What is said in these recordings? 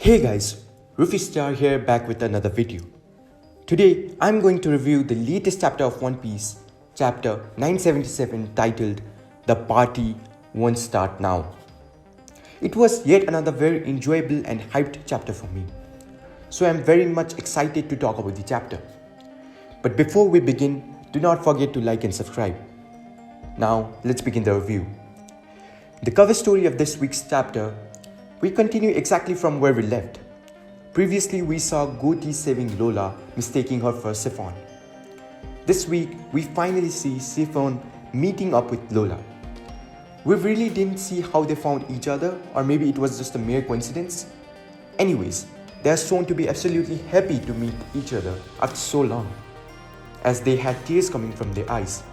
Hey guys, Rufy Star here back with another video. Today I'm going to review the latest chapter of One Piece, chapter 977 titled The Party Won't Start Now. It was yet another very enjoyable and hyped chapter for me. So I'm very much excited to talk about the chapter. But before we begin, do not forget to like and subscribe. Now let's begin the review. The cover story of this week's chapter, we continue exactly from where we left. Previously, we saw Goatee saving Lola, mistaking her for Siphon. This week, we finally see Siphon meeting up with Lola. We really didn't see how they found each other, or maybe it was just a mere coincidence. Anyways, they are shown to be absolutely happy to meet each other after so long, as they had tears coming from their eyes.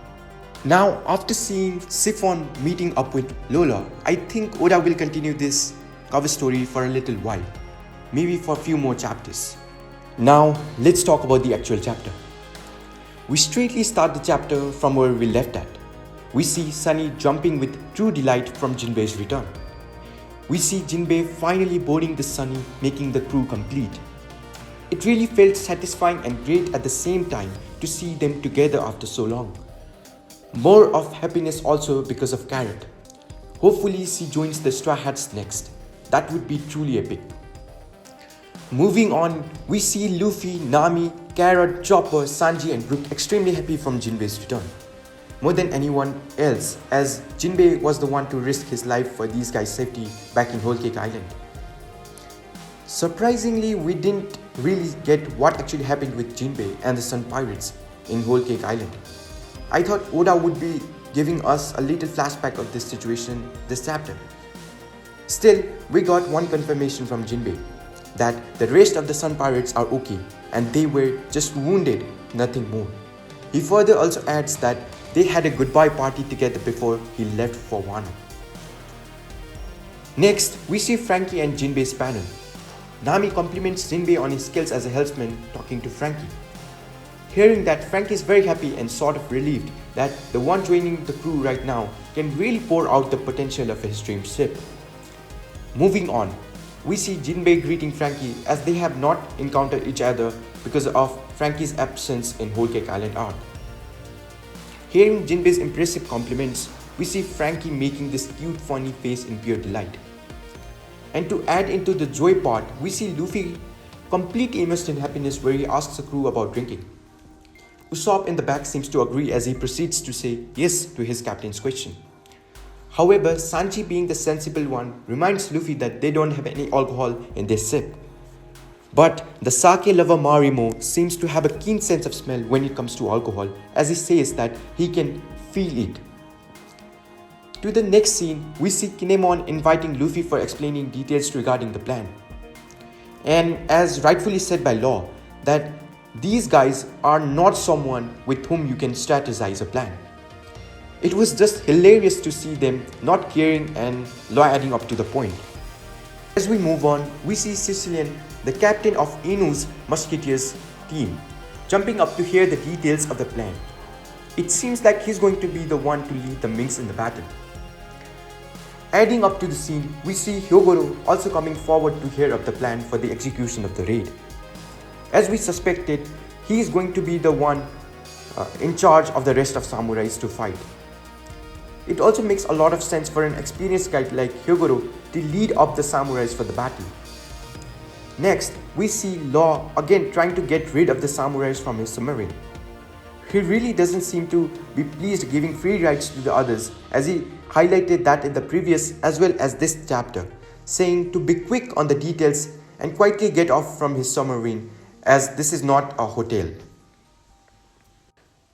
Now, after seeing Siphon meeting up with Lola, I think Oda will continue this cover story for a little while, maybe for a few more chapters. Now, let's talk about the actual chapter. We straightly start the chapter from where we left at. We see Sunny jumping with true delight from Jinbei's return. We see Jinbei finally boarding the Sunny, making the crew complete. It really felt satisfying and great at the same time to see them together after so long. More of happiness also because of Carrot. Hopefully she joins the Straw Hats next. That would be truly epic. Moving on, we see Luffy, Nami, Carrot, Chopper, Sanji and Brook extremely happy from Jinbei's return. More than anyone else, as Jinbei was the one to risk his life for these guys' safety back in Whole Cake Island. Surprisingly, we didn't really get what actually happened with Jinbei and the Sun Pirates in Whole Cake Island. I thought Oda would be giving us a little flashback of this situation this chapter. Still, we got one confirmation from Jinbei, that the rest of the Sun Pirates are okay and they were just wounded, nothing more. He further also adds that they had a goodbye party together before he left for Wano. Next, we see Frankie and Jinbei's panel. Nami compliments Jinbei on his skills as a helmsman, talking to Frankie. Hearing that, Frankie is very happy and sort of relieved that the one joining the crew right now can really pour out the potential of his dream ship. Moving on, we see Jinbei greeting Frankie as they have not encountered each other because of Frankie's absence in Whole Cake Island arc. Hearing Jinbei's impressive compliments, we see Frankie making this cute funny face in pure delight. And to add into the joy part, we see Luffy completely immersed in happiness where he asks the crew about drinking. Usopp in the back seems to agree as he proceeds to say yes to his captain's question. However, Sanji, being the sensible one, reminds Luffy that they don't have any alcohol in their ship. But the sake lover Marimo seems to have a keen sense of smell when it comes to alcohol, as he says that he can feel it. To the next scene, we see Kinemon inviting Luffy for explaining details regarding the plan. And as rightfully said by Law, that these guys are not someone with whom you can strategize a plan. It was just hilarious to see them not caring and Law adding up to the point. As we move on, we see Sicilian, the captain of Inu's Musketeers team, jumping up to hear the details of the plan. It seems like he's going to be the one to lead the Minks in the battle. Adding up to the scene, we see Hyogoro also coming forward to hear of the plan for the execution of the raid. As we suspected, he is going to be the one in charge of the rest of samurais to fight. It also makes a lot of sense for an experienced guy like Hyogoro to lead up the samurais for the battle. Next, we see Law again trying to get rid of the samurais from his submarine. He really doesn't seem to be pleased giving free rides to the others, as he highlighted that in the previous as well as this chapter, saying to be quick on the details and quietly get off from his submarine, as this is not a hotel.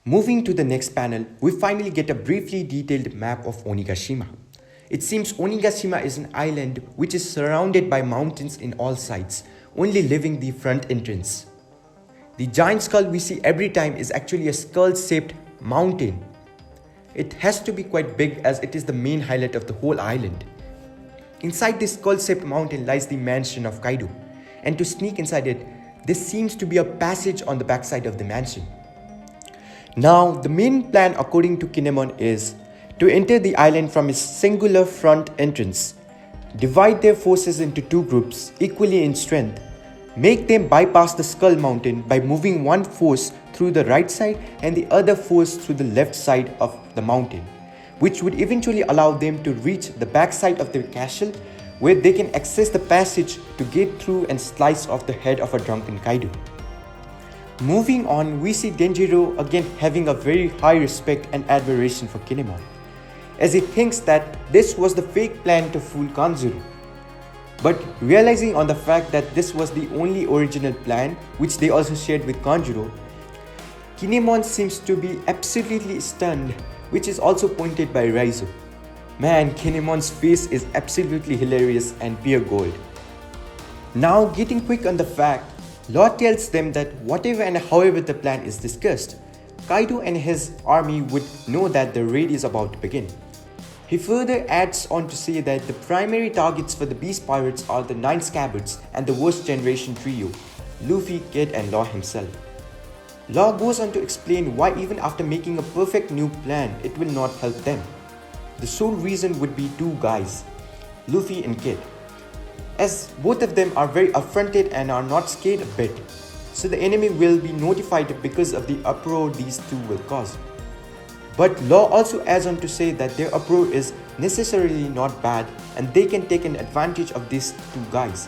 Moving to the next panel, we finally get a briefly detailed map of Onigashima. It seems Onigashima is an island which is surrounded by mountains in all sides, only leaving the front entrance. The giant skull we see every time is actually a skull-shaped mountain. It has to be quite big as it is the main highlight of the whole island. Inside this skull-shaped mountain lies the mansion of Kaido, and to sneak inside it, there seems to be a passage on the backside of the mansion. Now, the main plan according to Kinemon is to enter the island from its singular front entrance, divide their forces into two groups equally in strength, make them bypass the Skull Mountain by moving one force through the right side and the other force through the left side of the mountain, which would eventually allow them to reach the backside of the castle where they can access the passage to get through and slice off the head of a drunken Kaido. Moving on, we see Denjiro again having a very high respect and admiration for Kinemon, as he thinks that this was the fake plan to fool Kanzuru. But realizing on the fact that this was the only original plan which they also shared with Kanjuro, Kinemon seems to be absolutely stunned, which is also pointed by Raizo. Man, Kinemon's face is absolutely hilarious and pure gold. Now getting quick on the fact, Law tells them that whatever and however the plan is discussed, Kaido and his army would know that the raid is about to begin. He further adds on to say that the primary targets for the Beast Pirates are the 9 Scabbards and the worst generation trio, Luffy, Kid and Law himself. Law goes on to explain why even after making a perfect new plan, it will not help them. The sole reason would be 2 guys, Luffy and Kid, as both of them are very affronted and are not scared a bit, so the enemy will be notified because of the uproar these 2 will cause. But Law also adds on to say that their uproar is necessarily not bad and they can take an advantage of these 2 guys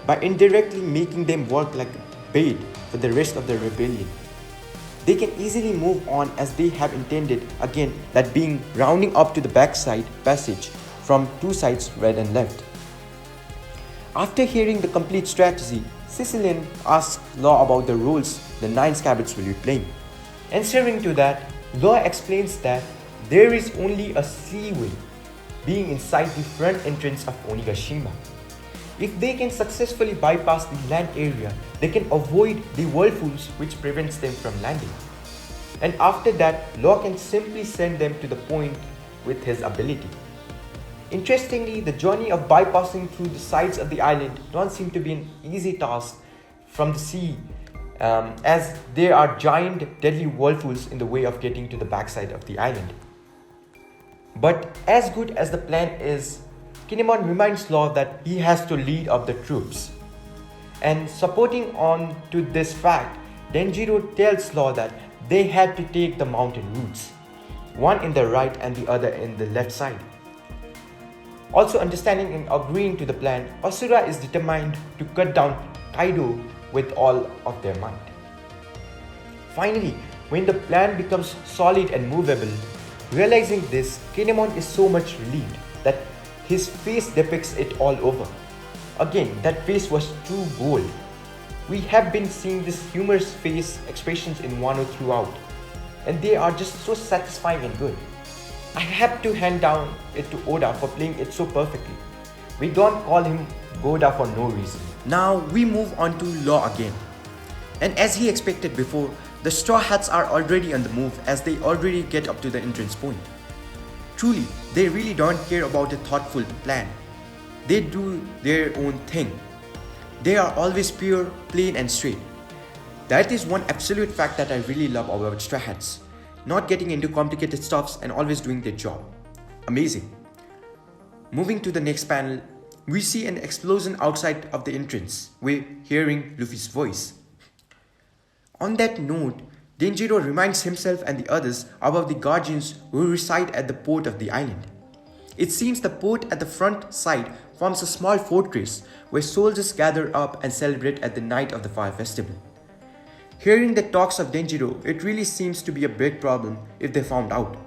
by indirectly making them work like bait for the rest of the rebellion. They can easily move on as they have intended, again, that being rounding up to the backside passage from 2 sides, right and left. After hearing the complete strategy, Sicilian asks Law about the roles the 9 Scabbards will be playing. Answering to that, Law explains that there is only a seaway being inside the front entrance of Onigashima. If they can successfully bypass the land area, they can avoid the whirlpools which prevents them from landing. And after that, Law can simply send them to the point with his ability. Interestingly, the journey of bypassing through the sides of the island don't seem to be an easy task from the sea, as there are giant deadly whirlpools in the way of getting to the backside of the island. But as good as the plan is, Kinemon reminds Law that he has to lead up the troops. And supporting on to this fact, Denjiro tells Law that they had to take the mountain routes, one in the right and the other in the left side. Also understanding and agreeing to the plan, Asura is determined to cut down Kaido with all of their might. Finally, when the plan becomes solid and movable, realizing this, Kinemon is so much relieved that his face depicts it all over. Again, that face was too bold. We have been seeing this humorous face expressions in Wano throughout, and they are just so satisfying and good. I have to hand down it to Oda for playing it so perfectly. We don't call him Goda for no reason. Now we move on to Law again. And as he expected before, the Straw Hats are already on the move as they already get up to the entrance point. Truly, they really don't care about a thoughtful plan. They do their own thing. They are always pure, plain and straight. That is one absolute fact that I really love about Straw Hats. Not getting into complicated stuffs and always doing their job. Amazing. Moving to the next panel, we see an explosion outside of the entrance. We're hearing Luffy's voice. On that note, Denjiro reminds himself and the others about the guardians who reside at the port of the island. It seems the port at the front side forms a small fortress where soldiers gather up and celebrate at the night of the fire festival. Hearing the talks of Denjiro, it really seems to be a big problem if they found out.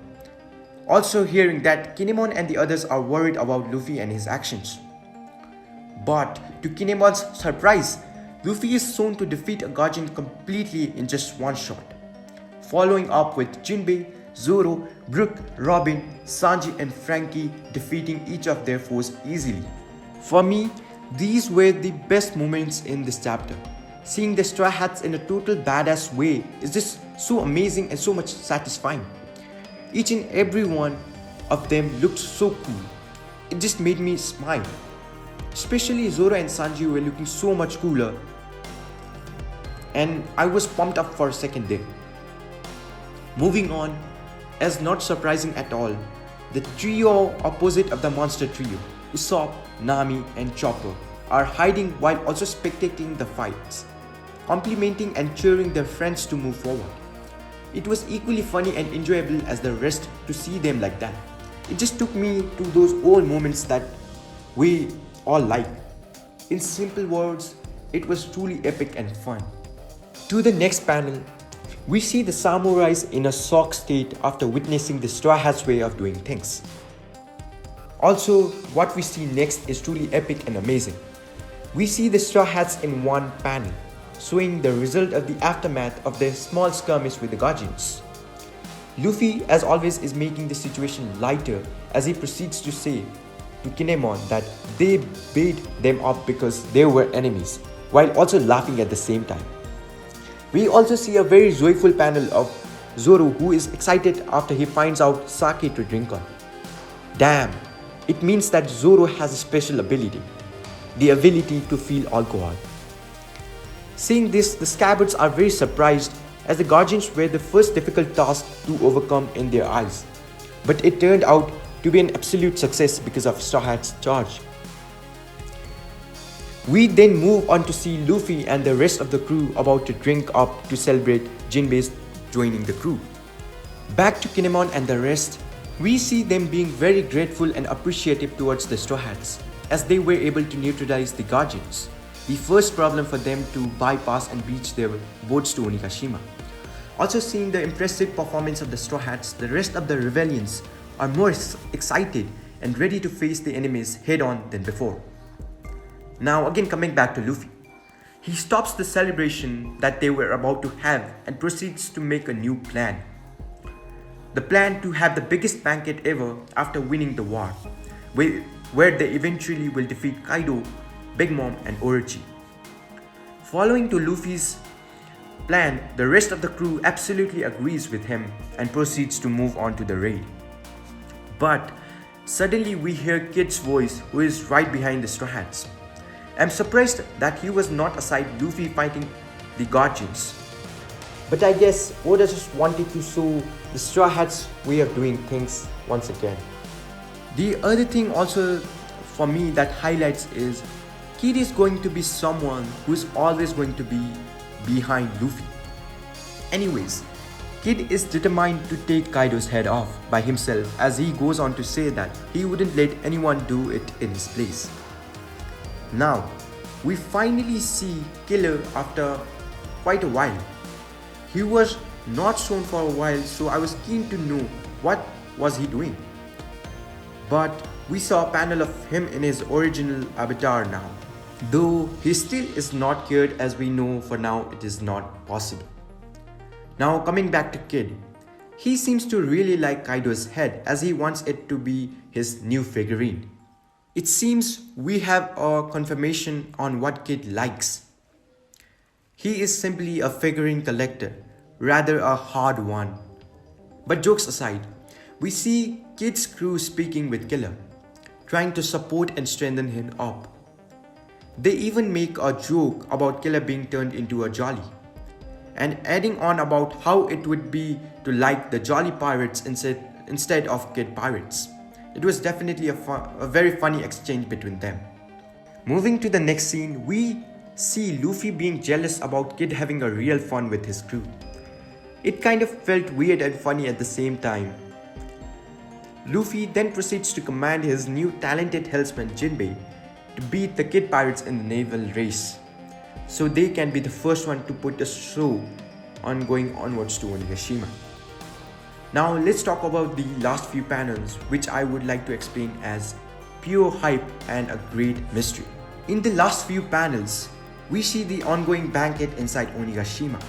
Also hearing that Kinemon and the others are worried about Luffy and his actions. But to Kinemon's surprise, Luffy is shown to defeat a guardian completely in just one shot, following up with Jinbei, Zoro, Brook, Robin, Sanji and Frankie defeating each of their foes easily. For me, these were the best moments in this chapter. Seeing the Straw Hats in a total badass way is just so amazing and so much satisfying. Each and every one of them looked so cool. It just made me smile. Especially Zoro and Sanji were looking so much cooler. And I was pumped up for a second there. Moving on, as not surprising at all, the trio opposite of the monster trio, Usopp, Nami and Chopper are hiding while also spectating the fights, complimenting and cheering their friends to move forward. It was equally funny and enjoyable as the rest to see them like that. It just took me to those old moments that we all like. In simple words, it was truly epic and fun. To the next panel, we see the samurais in a shocked state after witnessing the Straw Hats' way of doing things. Also, what we see next is truly epic and amazing. We see the Straw Hats in one panel, showing the result of the aftermath of their small skirmish with the Guardians. Luffy, as always, is making the situation lighter as he proceeds to say to Kinemon that they beat them up because they were enemies, while also laughing at the same time. We also see a very joyful panel of Zoro, who is excited after he finds out sake to drink on. Damn, it means that Zoro has a special ability, the ability to feel alcohol. Seeing this, the Scabbards are very surprised as the Guardians were the first difficult task to overcome in their eyes. But it turned out to be an absolute success because of Straw Hat's charge. We then move on to see Luffy and the rest of the crew about to drink up to celebrate Jinbei's joining the crew. Back to Kinemon and the rest, we see them being very grateful and appreciative towards the Straw Hats as they were able to neutralize the Guardians, the first problem for them to bypass and reach their boats to Onigashima. Also seeing the impressive performance of the Straw Hats, the rest of the rebellions are more excited and ready to face the enemies head-on than before. Now again coming back to Luffy. He stops the celebration that they were about to have and proceeds to make a new plan. The plan to have the biggest banquet ever after winning the war, where they eventually will defeat Kaido, Big Mom and Orochi. Following to Luffy's plan, the rest of the crew absolutely agrees with him and proceeds to move on to the raid. But suddenly we hear Kid's voice, who is right behind the Straw Hats. I'm surprised that he was not aside Luffy fighting the Guardians. But I guess Oda just wanted to show the Straw Hats' way of doing things once again. The other thing also for me that highlights is Kid is going to be someone who is always going to be behind Luffy. Anyways, Kid is determined to take Kaido's head off by himself, as he goes on to say that he wouldn't let anyone do it in his place. Now, we finally see Killer after quite a while. He was not shown for a while, so I was keen to know what was he doing. But we saw a panel of him in his original avatar now, though he still is not cured, as we know for now it is not possible. Now coming back to Kid, he seems to really like Kaido's head as he wants it to be his new figurine. It seems we have a confirmation on what Kid likes. He is simply a figurine collector, rather a hard one. But jokes aside, we see Kid's crew speaking with Killer, trying to support and strengthen him up. They even make a joke about Killer being turned into a Jolly, and adding on about how it would be to like the Jolly Pirates instead of Kid Pirates. It was definitely a very funny exchange between them. Moving to the next scene, we see Luffy being jealous about Kid having a real fun with his crew. It kind of felt weird and funny at the same time. Luffy then proceeds to command his new talented helmsman Jinbei to beat the Kid Pirates in the naval race, so they can be the first one to put a show on going onwards to Onigashima. Now let's talk about the last few panels, which I would like to explain as pure hype and a great mystery. In the last few panels, we see the ongoing banquet inside Onigashima.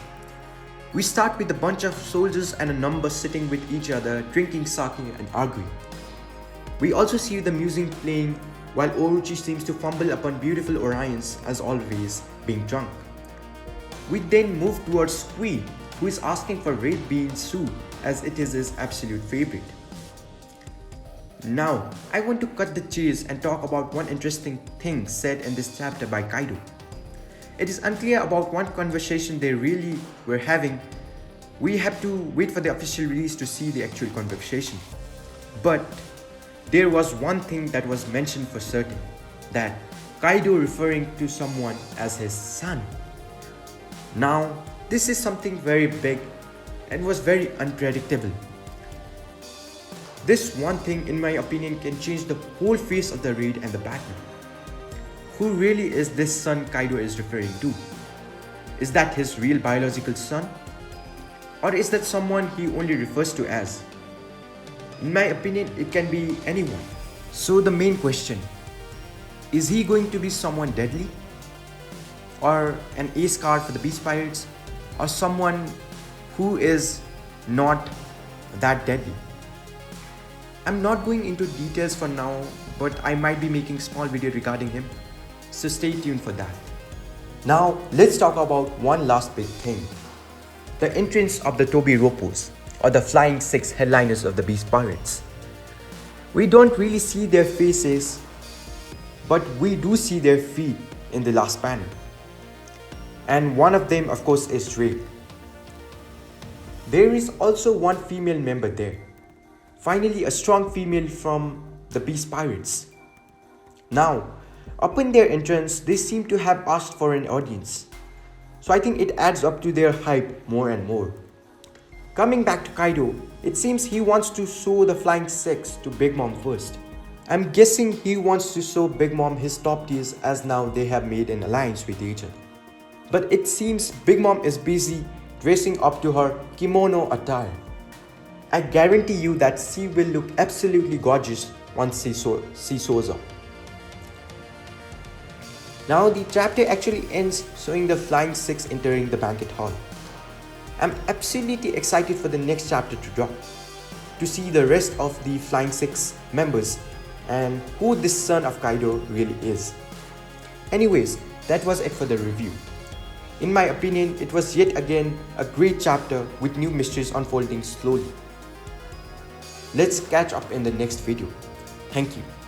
We start with a bunch of soldiers and a number sitting with each other, drinking sake and arguing. We also see the music playing while Orochi seems to fumble upon beautiful Orions, as always, being drunk. We then move towards Squee, who is asking for red bean soup as it is his absolute favorite. Now, I want to cut the chase and talk about one interesting thing said in this chapter by Kaido. It is unclear about what conversation they really were having. We have to wait for the official release to see the actual conversation. But there was one thing that was mentioned for certain, that Kaido referring to someone as his son. Now, this is something very big and was very unpredictable. This one thing, in my opinion, can change the whole face of the raid and the battle. Who really is this son Kaido is referring to? Is that his real biological son? Or is that someone he only refers to as? In my opinion, it can be anyone. So the main question, is he going to be someone deadly? Or an ace card for the Beast Pirates? Or someone who is not that deadly? I'm not going into details for now, but I might be making small video regarding him, so stay tuned for that. Now let's talk about one last big thing. The entrance of the Tobi Roppos, or the Flying Six headliners of the Beast Pirates. We don't really see their faces, but we do see their feet in the last panel. And one of them, of course, is Drake. There is also one female member there. Finally, a strong female from the Beast Pirates. Now, upon their entrance, they seem to have asked for an audience. So I think it adds up to their hype more and more. Coming back to Kaido, it seems he wants to show the Flying Six to Big Mom first. I'm guessing he wants to show Big Mom his top tiers, as now they have made an alliance with each other. But it seems Big Mom is busy dressing up to her kimono attire. I guarantee you that she will look absolutely gorgeous once she shows up. Now the chapter actually ends showing the Flying Six entering the banquet hall. I'm absolutely excited for the next chapter to drop, to see the rest of the Flying Six members and who this son of Kaido really is. Anyways, that was it for the review. In my opinion, it was yet again a great chapter with new mysteries unfolding slowly. Let's catch up in the next video. Thank you.